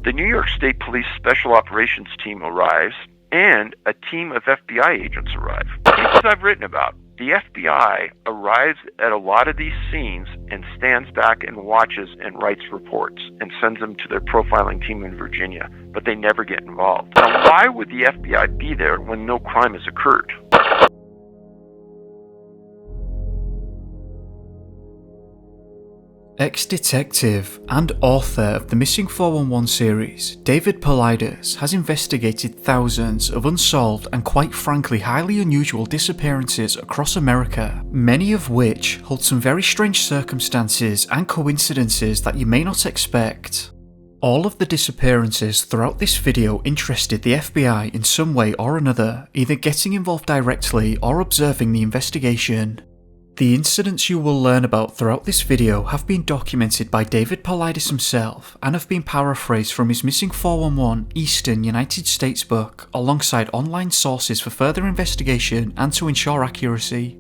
The New York State Police Special Operations Team arrives, and a team of FBI agents arrive. Cases I've written about. The FBI arrives at a lot of these scenes and stands back and watches and writes reports and sends them to their profiling team in Virginia, but they never get involved. Now, why would the FBI be there when no crime has occurred? Ex-detective and author of the Missing 411 series, David Paulides has investigated thousands of unsolved and quite frankly highly unusual disappearances across America, many of which hold some very strange circumstances and coincidences that you may not expect. All of the disappearances throughout this video interested the FBI in some way or another, either getting involved directly or observing the investigation. The incidents you will learn about throughout this video have been documented by David Paulides himself and have been paraphrased from his Missing 411 Eastern United States book alongside online sources for further investigation and to ensure accuracy.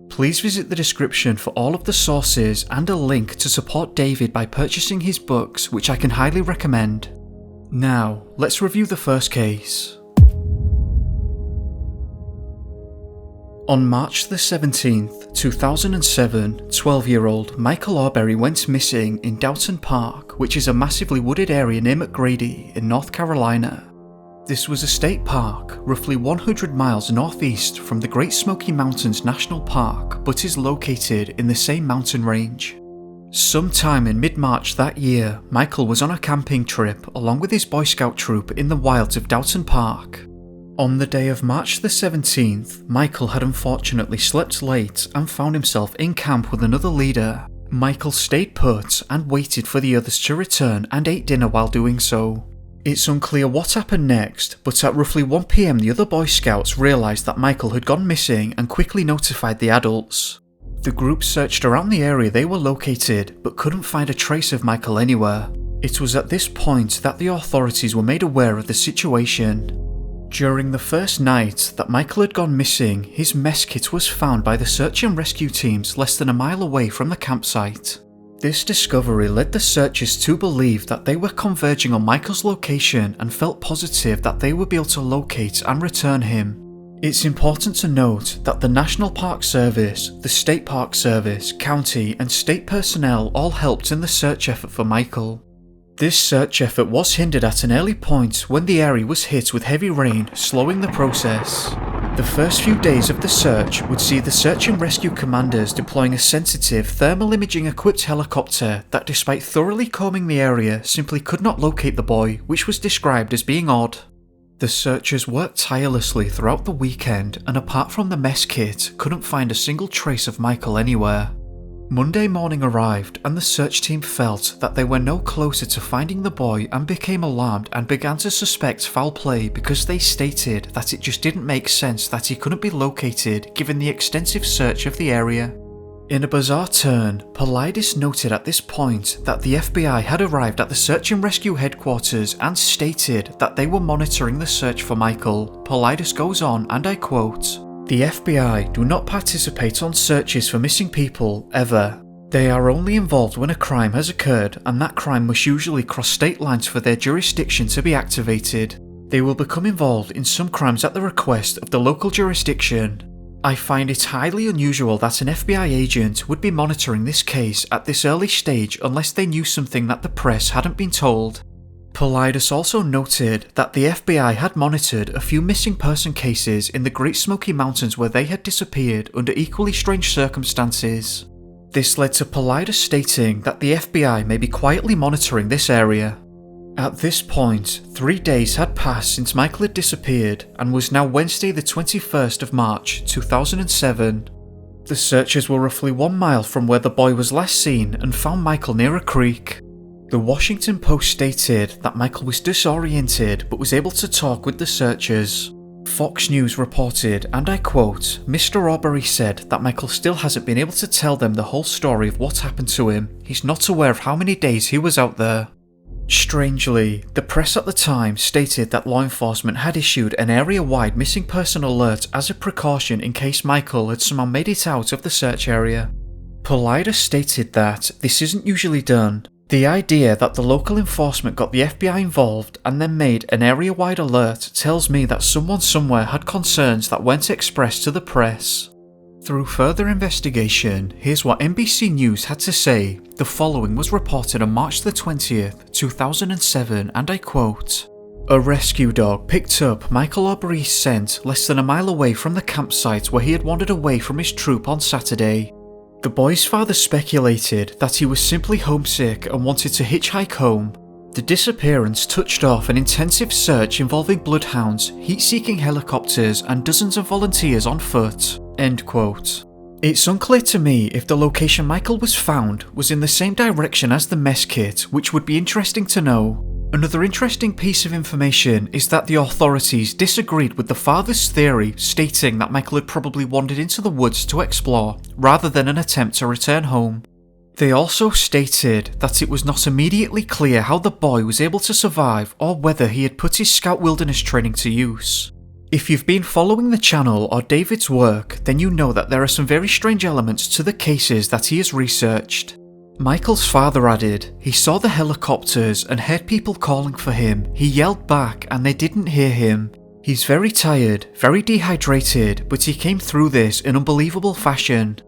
Please visit the description for all of the sources and a link to support David by purchasing his books, which I can highly recommend. Now, let's review the first case. On March the 17th, 2007, 12-year-old Michael Arbery went missing in Downton Park, which is a massively wooded area near McGrady in North Carolina. This was a state park, roughly 100 miles northeast from the Great Smoky Mountains National Park, but is located in the same mountain range. Sometime in mid-March that year, Michael was on a camping trip along with his Boy Scout troop in the wilds of Downton Park. On the day of March the 17th, Michael had unfortunately slept late and found himself in camp with another leader. Michael stayed put and waited for the others to return and ate dinner while doing so. It's unclear what happened next, but at roughly 1 PM the other Boy Scouts realised that Michael had gone missing and quickly notified the adults. The group searched around the area they were located, but couldn't find a trace of Michael anywhere. It was at this point that the authorities were made aware of the situation. During the first night that Michael had gone missing, his mess kit was found by the search and rescue teams less than a mile away from the campsite. This discovery led the searchers to believe that they were converging on Michael's location and felt positive that they would be able to locate and return him. It's important to note that the National Park Service, the State Park Service, county and state personnel all helped in the search effort for Michael. This search effort was hindered at an early point when the area was hit with heavy rain, slowing the process. The first few days of the search would see the search and rescue commanders deploying a sensitive thermal imaging equipped helicopter that, despite thoroughly combing the area, simply could not locate the boy, which was described as being odd. The searchers worked tirelessly throughout the weekend and apart from the mess kit, couldn't find a single trace of Michael anywhere. Monday morning arrived and the search team felt that they were no closer to finding the boy and became alarmed and began to suspect foul play because they stated that it just didn't make sense that he couldn't be located given the extensive search of the area. In a bizarre turn, Paulides noted at this point that the FBI had arrived at the search and rescue headquarters and stated that they were monitoring the search for Michael. Paulides goes on, and I quote, "The FBI do not participate on searches for missing people, ever. They are only involved when a crime has occurred and that crime must usually cross state lines for their jurisdiction to be activated. They will become involved in some crimes at the request of the local jurisdiction. I find it highly unusual that an FBI agent would be monitoring this case at this early stage unless they knew something that the press hadn't been told." Paulides also noted that the FBI had monitored a few missing person cases in the Great Smoky Mountains where they had disappeared under equally strange circumstances. This led to Paulides stating that the FBI may be quietly monitoring this area. At this point, 3 days had passed since Michael had disappeared and was now Wednesday the 21st of March 2007. The searchers were roughly 1 mile from where the boy was last seen and found Michael near a creek. The Washington Post stated that Michael was disoriented but was able to talk with the searchers. Fox News reported, and I quote, "Mr. Arbery said that Michael still hasn't been able to tell them the whole story of what happened to him. He's not aware of how many days he was out there." Strangely, the press at the time stated that law enforcement had issued an area-wide missing person alert as a precaution in case Michael had somehow made it out of the search area. Paulides stated that this isn't usually done, The idea that the local enforcement got the FBI involved and then made an area-wide alert tells me that someone somewhere had concerns that weren't expressed to the press. Through further investigation, here's what NBC News had to say. The following was reported on March the 20th, 2007, and I quote, "A rescue dog picked up Michael Aubrey's scent less than a mile away from the campsite where he had wandered away from his troop on Saturday. The boy's father speculated that he was simply homesick and wanted to hitchhike home. The disappearance touched off an intensive search involving bloodhounds, heat-seeking helicopters, and dozens of volunteers on foot." End quote. It's unclear to me if the location Michael was found was in the same direction as the mess kit, which would be interesting to know. Another interesting piece of information is that the authorities disagreed with the father's theory, stating that Michael had probably wandered into the woods to explore, rather than an attempt to return home. They also stated that it was not immediately clear how the boy was able to survive or whether he had put his Scout Wilderness training to use. If you've been following the channel or David's work, then you know that there are some very strange elements to the cases that he has researched. Michael's father added, he saw the helicopters and heard people calling for him. He yelled back and they didn't hear him. He's very tired, very dehydrated, but he came through this in unbelievable fashion.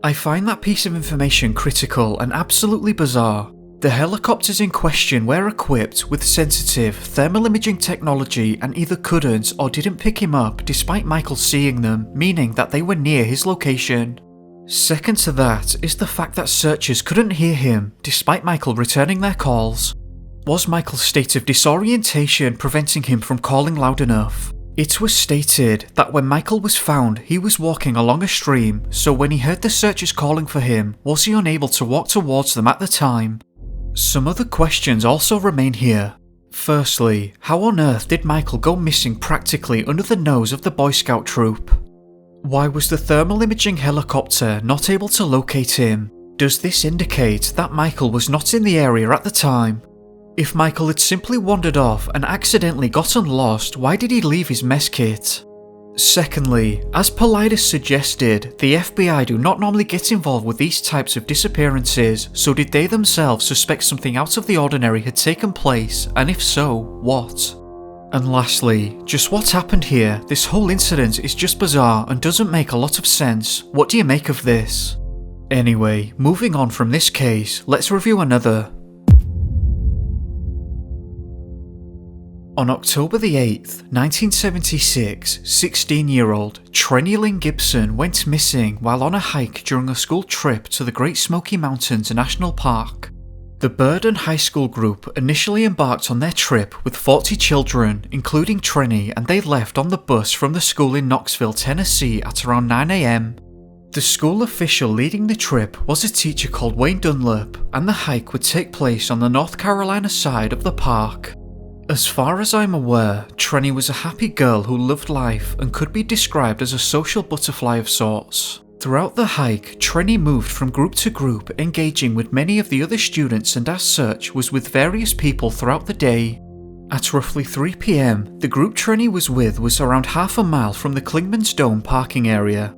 I find that piece of information critical and absolutely bizarre. The helicopters in question were equipped with sensitive thermal imaging technology and either couldn't or didn't pick him up despite Michael seeing them, meaning that they were near his location. Second to that is the fact that searchers couldn't hear him despite Michael returning their calls. Was Michael's state of disorientation preventing him from calling loud enough? It was stated that when Michael was found, he was walking along a stream, so when he heard the searchers calling for him, was he unable to walk towards them at the time? Some other questions also remain here. Firstly, how on earth did Michael go missing practically under the nose of the Boy Scout troop? Why was the thermal imaging helicopter not able to locate him? Does this indicate that Michael was not in the area at the time? If Michael had simply wandered off and accidentally gotten lost, why did he leave his mess kit? Secondly, as Paulides suggested, the FBI do not normally get involved with these types of disappearances, so did they themselves suspect something out of the ordinary had taken place, and if so, what? And lastly, just what happened here? This whole incident is just bizarre and doesn't make a lot of sense. What do you make of this? Anyway, moving on from this case, let's review another. On October the 8th, 1976, 16-year-old Trey Gibson went missing while on a hike during a school trip to the Great Smoky Mountains National Park. The Burden High School group initially embarked on their trip with 40 children, including Trey, and they left on the bus from the school in Knoxville, Tennessee at around 9 a.m. The school official leading the trip was a teacher called Wayne Dunlap, and the hike would take place on the North Carolina side of the park. As far as I'm aware, Trey was a happy girl who loved life and could be described as a social butterfly of sorts. Throughout the hike, Trey moved from group to group, engaging with many of the other students, and as such was with various people throughout the day. At roughly 3 p.m, the group Trey was with was around half a mile from the Klingman's Dome parking area.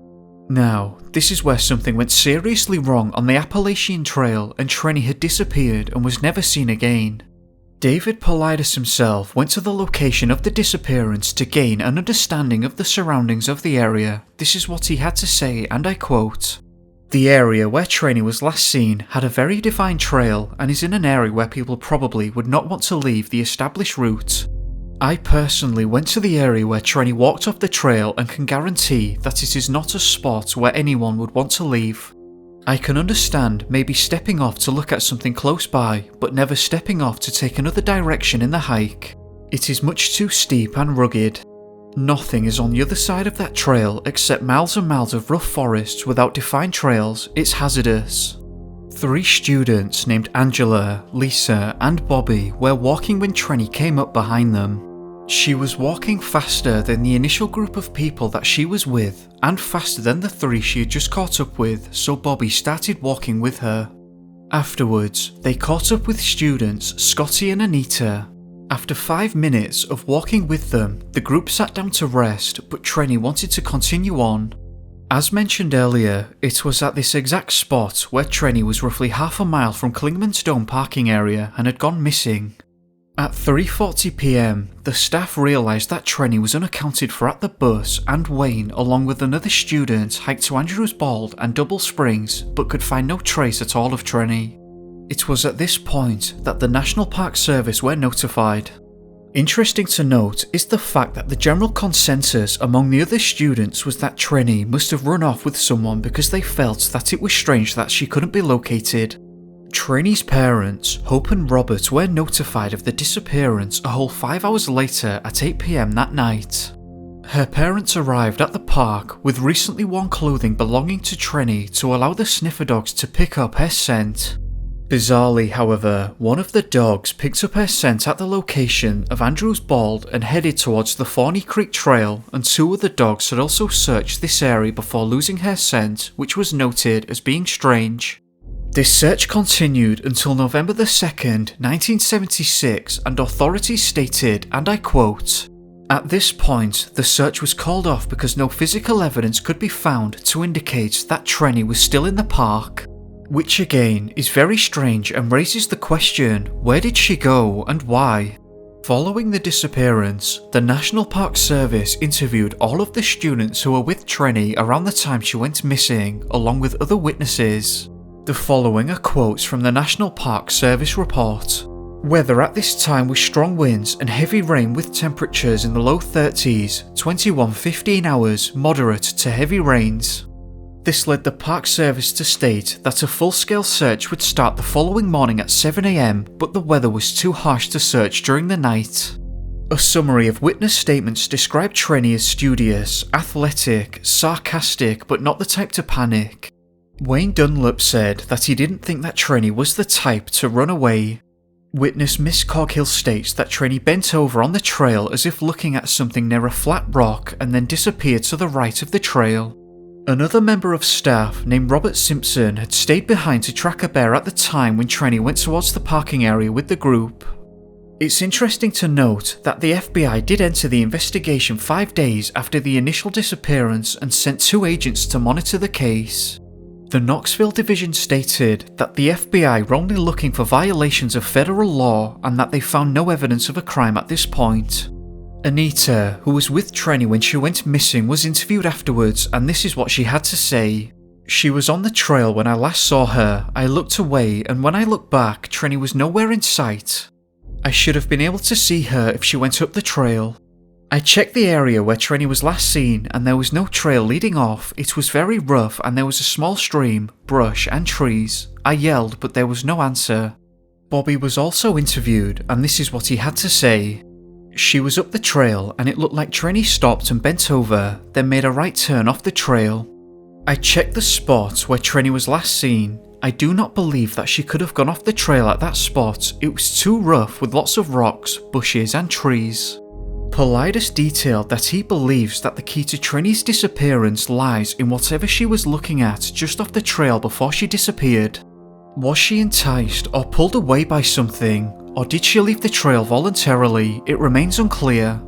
Now, this is where something went seriously wrong on the Appalachian Trail, and Trey had disappeared and was never seen again. David Paulides himself went to the location of the disappearance to gain an understanding of the surroundings of the area. This is what he had to say, and I quote, "The area where Trey was last seen had a very defined trail and is in an area where people probably would not want to leave the established route. I personally went to the area where Trey walked off the trail and can guarantee that it is not a spot where anyone would want to leave. I can understand maybe stepping off to look at something close by, but never stepping off to take another direction in the hike. It is much too steep and rugged. Nothing is on the other side of that trail except miles and miles of rough forests without defined trails. It's hazardous." 3 students named Angela, Lisa, and Bobby were walking when Trey came up behind them. She was walking faster than the initial group of people that she was with, and faster than the 3 she had just caught up with, so Bobby started walking with her. Afterwards, they caught up with students Scotty and Anita. After 5 minutes of walking with them, the group sat down to rest, but Trey wanted to continue on. As mentioned earlier, it was at this exact spot where Trenny was roughly half a mile from Klingman's Dome parking area and had gone missing. At 3:40 p.m, the staff realised that Trenny was unaccounted for at the bus, and Wayne, along with another student, hiked to Andrews Bald and Double Springs but could find no trace at all of Trenny. It was at this point that the National Park Service were notified. Interesting to note is the fact that the general consensus among the other students was that Trenny must have run off with someone because they felt that it was strange that she couldn't be located. Trenny's parents, Hope and Robert, were notified of the disappearance a whole 5 hours later at 8 p.m. that night. Her parents arrived at the park with recently worn clothing belonging to Trenny to allow the sniffer dogs to pick up her scent. Bizarrely, however, one of the dogs picked up her scent at the location of Andrews Bald and headed towards the Forney Creek Trail, and 2 other dogs had also searched this area before losing her scent, which was noted as being strange. This search continued until November 2nd, 1976, and authorities stated, and I quote, "At this point, the search was called off because no physical evidence could be found to indicate that Trenny was still in the park." Which again is very strange and raises the question, where did she go and why? Following the disappearance, the National Park Service interviewed all of the students who were with Trenny around the time she went missing, along with other witnesses. The following are quotes from the National Park Service report. Weather at this time was strong winds and heavy rain with temperatures in the low 30s, 21-15 hours, moderate to heavy rains. This led the Park Service to state that a full-scale search would start the following morning at 7 a.m, but the weather was too harsh to search during the night. A summary of witness statements described Trenny as studious, athletic, sarcastic, but not the type to panic. Wayne Dunlap said that he didn't think that Trenny was the type to run away. Witness Miss Coghill states that Trenny bent over on the trail as if looking at something near a flat rock and then disappeared to the right of the trail. Another member of staff named Robert Simpson had stayed behind to track a bear at the time when Trenny went towards the parking area with the group. It's interesting to note that the FBI did enter the investigation 5 days after the initial disappearance and sent 2 agents to monitor the case. The Knoxville Division stated that the FBI were only looking for violations of federal law and that they found no evidence of a crime at this point. Anita, who was with Trenny when she went missing, was interviewed afterwards, and this is what she had to say. "She was on the trail when I last saw her. I looked away, and when I looked back, Trenny was nowhere in sight. I should have been able to see her if she went up the trail. I checked the area where Trenny was last seen and there was no trail leading off. It was very rough and there was a small stream, brush and trees. I yelled but there was no answer." Bobby was also interviewed and this is what he had to say. "She was up the trail and it looked like Trenny stopped and bent over, then made a right turn off the trail. I checked the spot where Trenny was last seen. I do not believe that she could have gone off the trail at that spot. It was too rough with lots of rocks, bushes and trees." Paulides detailed that he believes that the key to Trenny's disappearance lies in whatever she was looking at just off the trail before she disappeared. Was she enticed or pulled away by something, or did she leave the trail voluntarily? It remains unclear.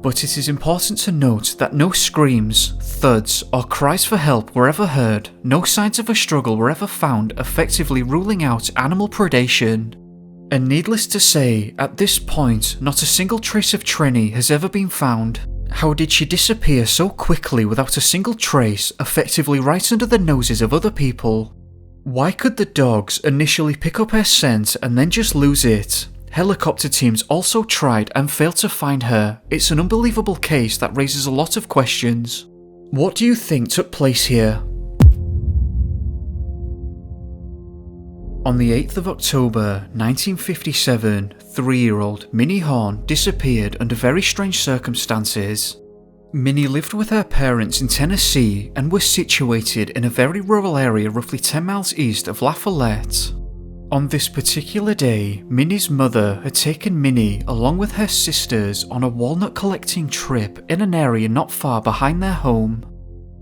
But it is important to note that no screams, thuds, or cries for help were ever heard, no signs of a struggle were ever found, effectively ruling out animal predation. And needless to say, at this point, not a single trace of Trenny has ever been found. How did she disappear so quickly without a single trace, effectively right under the noses of other people? Why could the dogs initially pick up her scent and then just lose it? Helicopter teams also tried and failed to find her. It's an unbelievable case that raises a lot of questions. What do you think took place here? On the 8th of October 1957, 3-year-old Minnie Horn disappeared under very strange circumstances. Minnie lived with her parents in Tennessee and was situated in a very rural area roughly 10 miles east of Lafayette. On this particular day, Minnie's mother had taken Minnie along with her sisters on a walnut collecting trip in an area not far behind their home.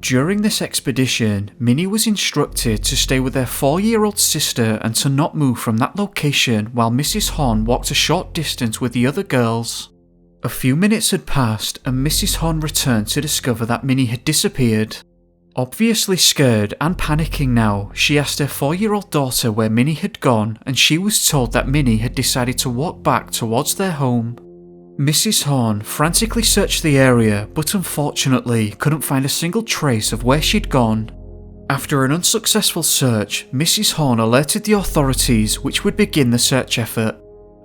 During this expedition, Minnie was instructed to stay with their 4-year-old sister and to not move from that location while Mrs. Horn walked a short distance with the other girls. A few minutes had passed and Mrs. Horn returned to discover that Minnie had disappeared. Obviously scared and panicking now, she asked her 4-year-old daughter where Minnie had gone, and she was told that Minnie had decided to walk back towards their home. Mrs. Horn frantically searched the area, but unfortunately couldn't find a single trace of where she'd gone. After an unsuccessful search, Mrs. Horn alerted the authorities, which would begin the search effort.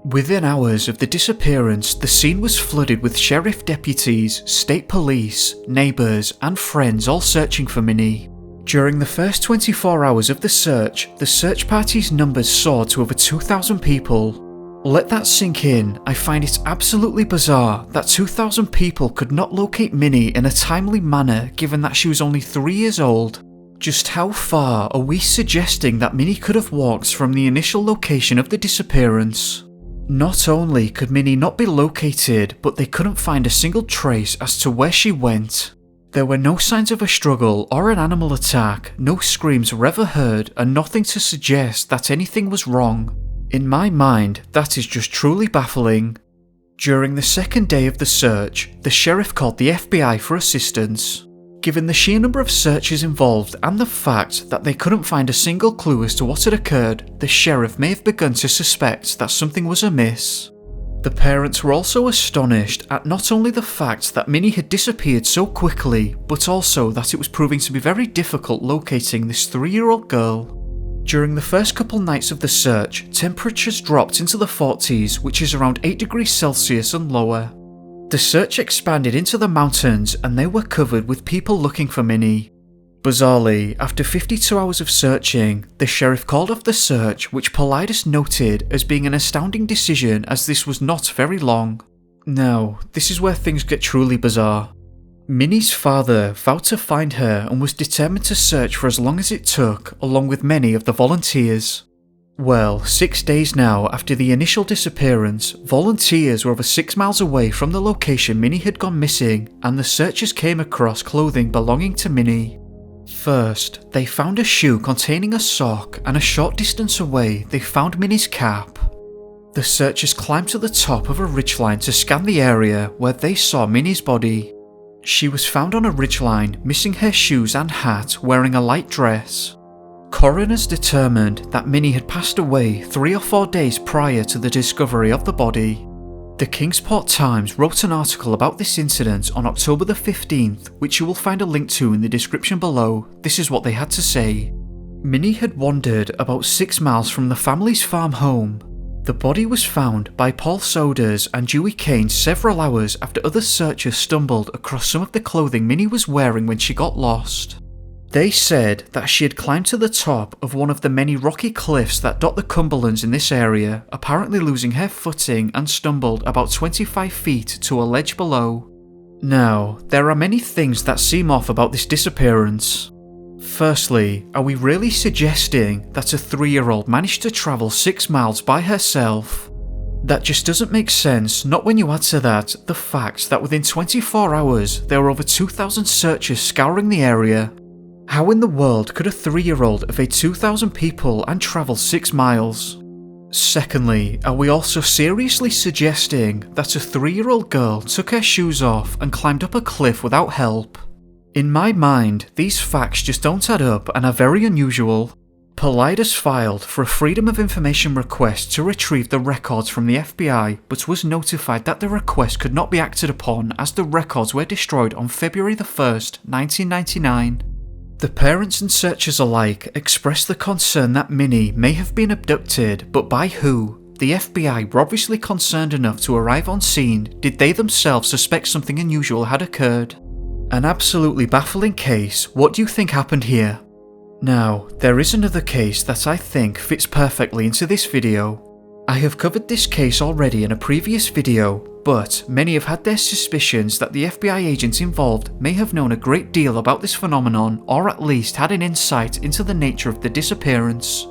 Within hours of the disappearance, the scene was flooded with sheriff deputies, state police, neighbours and friends all searching for Minnie. During the first 24 hours of the search party's numbers soared to over 2,000 people. Let that sink in. I find it absolutely bizarre that 2,000 people could not locate Minnie in a timely manner given that she was only 3 years old. Just how far are we suggesting that Minnie could have walked from the initial location of the disappearance? Not only could Minnie not be located, but they couldn't find a single trace as to where she went. There were no signs of a struggle or an animal attack, no screams were ever heard, and nothing to suggest that anything was wrong. In my mind, that is just truly baffling. During the second day of the search, the sheriff called the FBI for assistance. Given the sheer number of searches involved and the fact that they couldn't find a single clue as to what had occurred, the sheriff may have begun to suspect that something was amiss. The parents were also astonished at not only the fact that Minnie had disappeared so quickly, but also that it was proving to be very difficult locating this 3-year-old girl. During the first couple nights of the search, temperatures dropped into the 40s, which is around 8 degrees Celsius and lower. The search expanded into the mountains and they were covered with people looking for Minnie. Bizarrely, after 52 hours of searching, the sheriff called off the search, which Paulides noted as being an astounding decision as this was not very long. Now, this is where things get truly bizarre. Minnie's father vowed to find her and was determined to search for as long as it took, along with many of the volunteers. Well, 6 days now after the initial disappearance, volunteers were over 6 miles away from the location Minnie had gone missing, and the searchers came across clothing belonging to Minnie. First, they found a shoe containing a sock, and a short distance away they found Minnie's cap. The searchers climbed to the top of a ridgeline to scan the area where they saw Minnie's body. She was found on a ridgeline, missing her shoes and hat, wearing a light dress. Coroners determined that Minnie had passed away 3 or 4 days prior to the discovery of the body. The Kingsport Times wrote an article about this incident on October the 15th, which you will find a link to in the description below. This is what they had to say. Minnie had wandered about 6 miles from the family's farm home. The body was found by Paul Soders and Dewey Kane several hours after other searchers stumbled across some of the clothing Minnie was wearing when she got lost. They said that she had climbed to the top of one of the many rocky cliffs that dot the Cumberlands in this area, apparently losing her footing and stumbled about 25 feet to a ledge below. Now, there are many things that seem off about this disappearance. Firstly, are we really suggesting that a 3-year-old managed to travel 6 miles by herself? That just doesn't make sense, not when you add to that the fact that within 24 hours there were over 2,000 searchers scouring the area. How in the world could a 3-year-old evade 2,000 people and travel 6 miles? Secondly, are we also seriously suggesting that a 3-year-old girl took her shoes off and climbed up a cliff without help? In my mind, these facts just don't add up and are very unusual. Paulides filed for a Freedom of Information request to retrieve the records from the FBI, but was notified that the request could not be acted upon as the records were destroyed on February the 1st, 1999. The parents and searchers alike expressed the concern that Minnie may have been abducted, but by who? The FBI were obviously concerned enough to arrive on scene. Did they themselves suspect something unusual had occurred? An absolutely baffling case. What do you think happened here? Now, there is another case that I think fits perfectly into this video. I have covered this case already in a previous video, but many have had their suspicions that the FBI agents involved may have known a great deal about this phenomenon, or at least had an insight into the nature of the disappearance.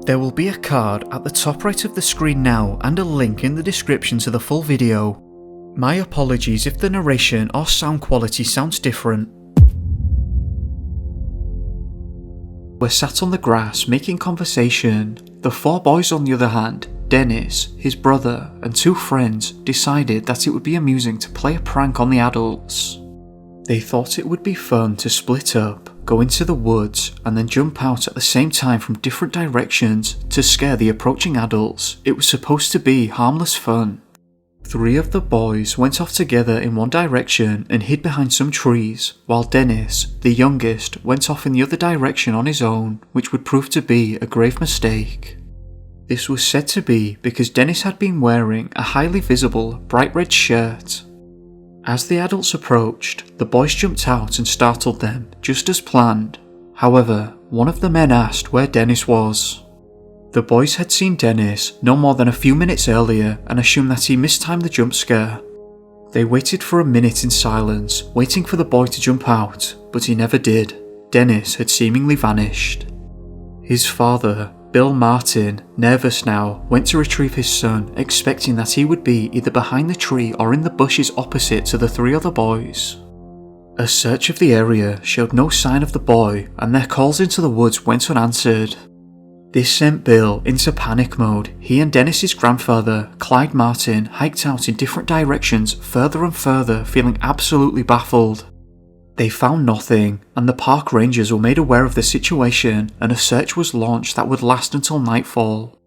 There will be a card at the top right of the screen now and a link in the description to the full video. My apologies if the narration or sound quality sounds different. We're sat on the grass making conversation. The 4 boys on the other hand, Dennis, his brother, and 2 friends decided that it would be amusing to play a prank on the adults. They thought it would be fun to split up, go into the woods, and then jump out at the same time from different directions to scare the approaching adults. It was supposed to be harmless fun. 3 of the boys went off together in one direction and hid behind some trees, while Dennis, the youngest, went off in the other direction on his own, which would prove to be a grave mistake. This was said to be because Dennis had been wearing a highly visible bright red shirt. As the adults approached, the boys jumped out and startled them, just as planned. However, one of the men asked where Dennis was. The boys had seen Dennis no more than a few minutes earlier and assumed that he mistimed the jump scare. They waited for a minute in silence, waiting for the boy to jump out, but he never did. Dennis had seemingly vanished. His father, Bill Martin, nervous now, went to retrieve his son, expecting that he would be either behind the tree or in the bushes opposite to the 3 other boys. A search of the area showed no sign of the boy, and their calls into the woods went unanswered. This sent Bill into panic mode. He and Dennis's grandfather, Clyde Martin, hiked out in different directions further and further, feeling absolutely baffled. They found nothing, and the park rangers were made aware of the situation, and a search was launched that would last until nightfall.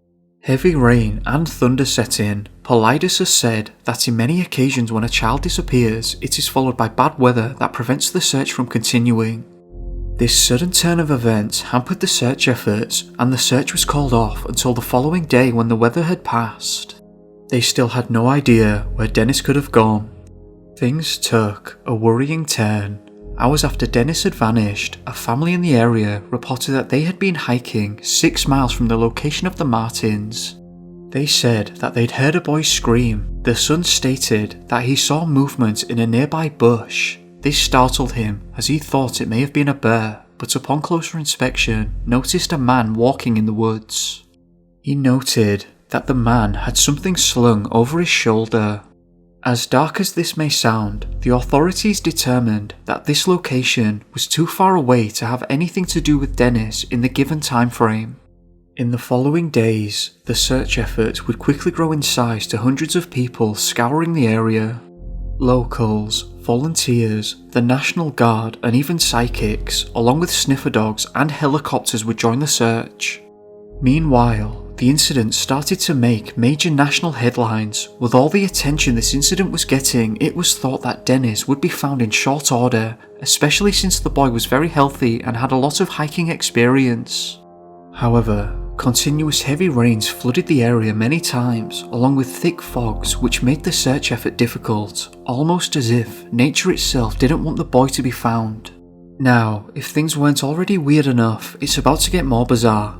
Heavy rain and thunder set in. Paulides has said that in many occasions when a child disappears, it is followed by bad weather that prevents the search from continuing. This sudden turn of events hampered the search efforts, and the search was called off until the following day when the weather had passed. They still had no idea where Dennis could have gone. Things took a worrying turn. Hours after Dennis had vanished, a family in the area reported that they had been hiking 6 miles from the location of the Martins. They said that they'd heard a boy scream. The son stated that he saw movement in a nearby bush. This startled him as he thought it may have been a bear, but upon closer inspection, noticed a man walking in the woods. He noted that the man had something slung over his shoulder. As dark as this may sound, the authorities determined that this location was too far away to have anything to do with Dennis in the given time frame. In the following days, the search effort would quickly grow in size to hundreds of people scouring the area. Locals, volunteers, the National Guard, and even psychics, along with sniffer dogs and helicopters, would join the search. Meanwhile, the incident started to make major national headlines. With all the attention this incident was getting, it was thought that Dennis would be found in short order, especially since the boy was very healthy and had a lot of hiking experience. However, continuous heavy rains flooded the area many times, along with thick fogs, which made the search effort difficult, almost as if nature itself didn't want the boy to be found. Now, if things weren't already weird enough, it's about to get more bizarre.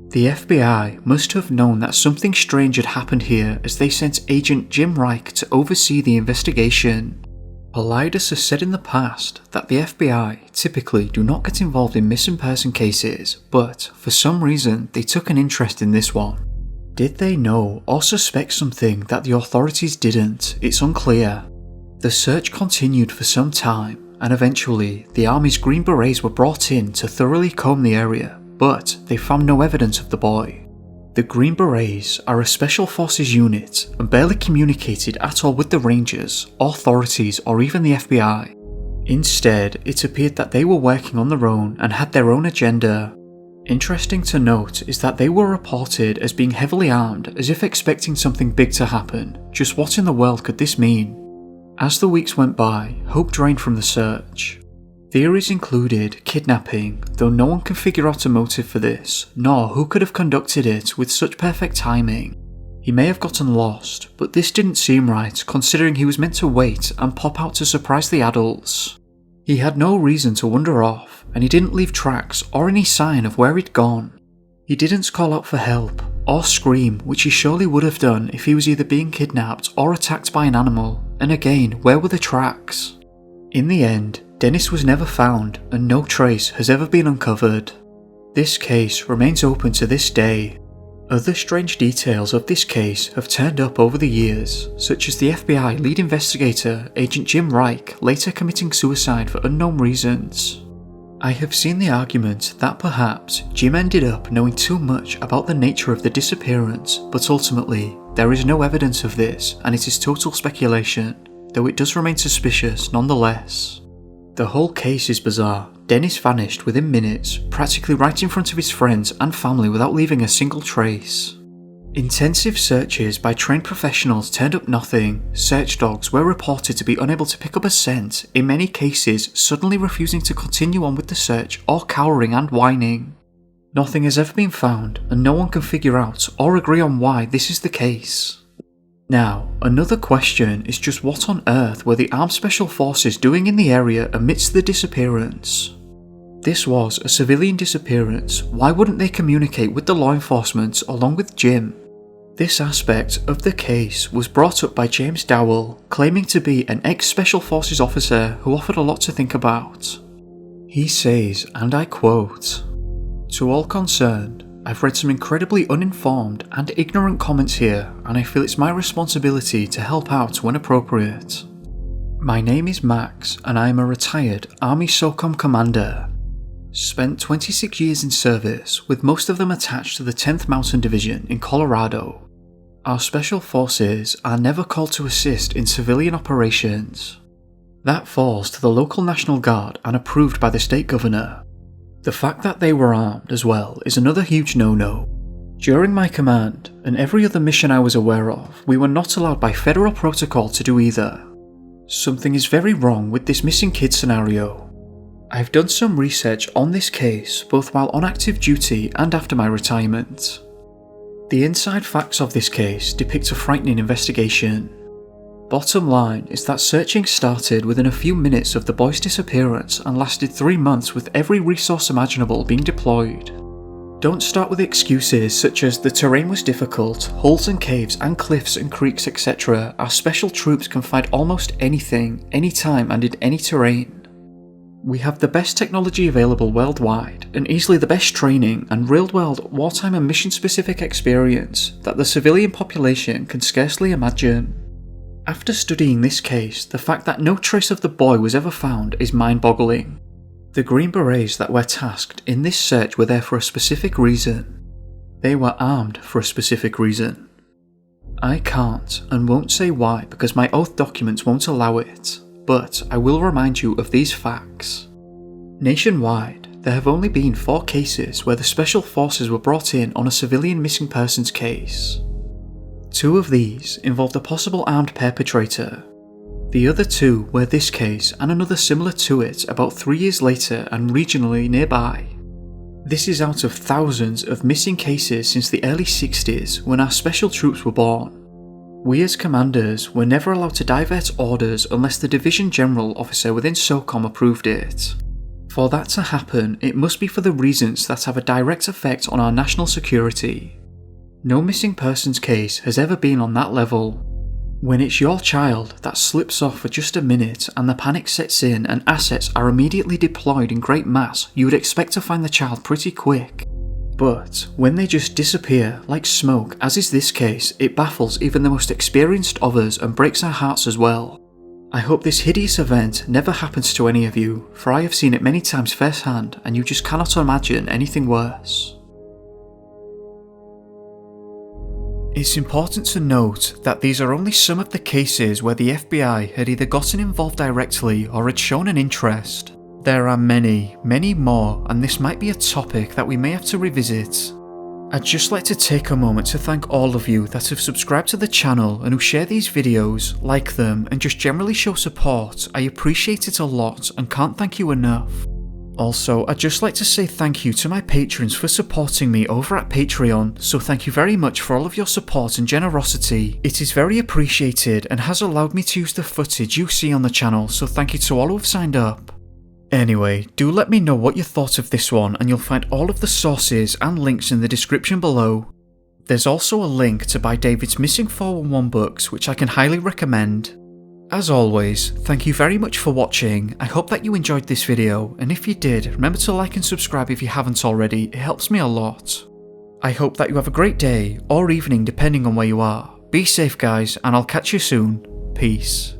The FBI must have known that something strange had happened here as they sent Agent Jim Reich to oversee the investigation. Paulides has said in the past that the FBI typically do not get involved in missing person cases, but for some reason they took an interest in this one. Did they know or suspect something that the authorities didn't? It's unclear. The search continued for some time, and eventually the Army's Green Berets were brought in to thoroughly comb the area, but they found no evidence of the boy. The Green Berets are a special forces unit and barely communicated at all with the Rangers, authorities, or even the FBI. Instead, it appeared that they were working on their own and had their own agenda. Interesting to note is that they were reported as being heavily armed, as if expecting something big to happen. Just what in the world could this mean? As the weeks went by, hope drained from the search. Theories included kidnapping, though no one can figure out a motive for this, nor who could have conducted it with such perfect timing. He may have gotten lost, but this didn't seem right considering he was meant to wait and pop out to surprise the adults. He had no reason to wander off, and he didn't leave tracks or any sign of where he'd gone. He didn't call out for help or scream, which he surely would have done if he was either being kidnapped or attacked by an animal, and again, where were the tracks? In the end, Dennis was never found, and no trace has ever been uncovered. This case remains open to this day. Other strange details of this case have turned up over the years, such as the FBI lead investigator, Agent Jim Reich, later committing suicide for unknown reasons. I have seen the argument that perhaps Jim ended up knowing too much about the nature of the disappearance, but ultimately, there is no evidence of this, and it is total speculation, though it does remain suspicious nonetheless. The whole case is bizarre. Dennis vanished within minutes, practically right in front of his friends and family without leaving a single trace. Intensive searches by trained professionals turned up nothing. Search dogs were reported to be unable to pick up a scent, in many cases suddenly refusing to continue on with the search or cowering and whining. Nothing has ever been found, and no one can figure out or agree on why this is the case. Now, another question is just what on earth were the armed special forces doing in the area amidst the disappearance? This was a civilian disappearance, why wouldn't they communicate with the law enforcement along with Jim? This aspect of the case was brought up by James Dowell, claiming to be an ex-Special Forces officer who offered a lot to think about. He says, and I quote, "To all concerned, I've read some incredibly uninformed and ignorant comments here, and I feel it's my responsibility to help out when appropriate. My name is Max, and I am a retired Army SOCOM commander. Spent 26 years in service, with most of them attached to the 10th Mountain Division in Colorado. Our special forces are never called to assist in civilian operations. That falls to the local National Guard and approved by the state governor. The fact that they were armed as well is another huge no-no. During my command, and every other mission I was aware of, we were not allowed by federal protocol to do either. Something is very wrong with this missing kid scenario. I've done some research on this case both while on active duty and after my retirement. The inside facts of this case depict a frightening investigation. Bottom line is that searching started within a few minutes of the boy's disappearance and lasted 3 months with every resource imaginable being deployed. Don't start with excuses such as the terrain was difficult, holes and caves and cliffs and creeks etc. Our special troops can find almost anything, anytime and in any terrain. We have the best technology available worldwide, and easily the best training and real-world wartime and mission-specific experience that the civilian population can scarcely imagine. After studying this case, the fact that no trace of the boy was ever found is mind-boggling. The Green Berets that were tasked in this search were there for a specific reason. They were armed for a specific reason. I can't and won't say why because my oath documents won't allow it, but I will remind you of these facts. Nationwide, there have only been 4 cases where the Special Forces were brought in on a civilian missing persons case. 2 of these involved a possible armed perpetrator. The other 2 were this case and another similar to it about 3 years later and regionally nearby. This is out of thousands of missing cases since the early 60s when our special troops were born. We as commanders were never allowed to divert orders unless the Division General Officer within SOCOM approved it. For that to happen, it must be for the reasons that have a direct effect on our national security. No missing persons case has ever been on that level. When it's your child that slips off for just a minute and the panic sets in and assets are immediately deployed in great mass, you would expect to find the child pretty quick. But when they just disappear like smoke, as is this case, it baffles even the most experienced of us and breaks our hearts as well. I hope this hideous event never happens to any of you, for I have seen it many times firsthand and you just cannot imagine anything worse. It's important to note that these are only some of the cases where the FBI had either gotten involved directly or had shown an interest. There are many, many more, and this might be a topic that we may have to revisit. I'd just like to take a moment to thank all of you that have subscribed to the channel and who share these videos, like them, and just generally show support. I appreciate it a lot and can't thank you enough. Also, I'd just like to say thank you to my patrons for supporting me over at Patreon, so thank you very much for all of your support and generosity. It is very appreciated and has allowed me to use the footage you see on the channel, so thank you to all who have signed up. Anyway, do let me know what you thought of this one and you'll find all of the sources and links in the description below. There's also a link to buy David's Missing 411 books, which I can highly recommend. As always, thank you very much for watching. I hope that you enjoyed this video, and if you did, remember to like and subscribe if you haven't already, it helps me a lot. I hope that you have a great day, or evening depending on where you are. Be safe guys, and I'll catch you soon. Peace.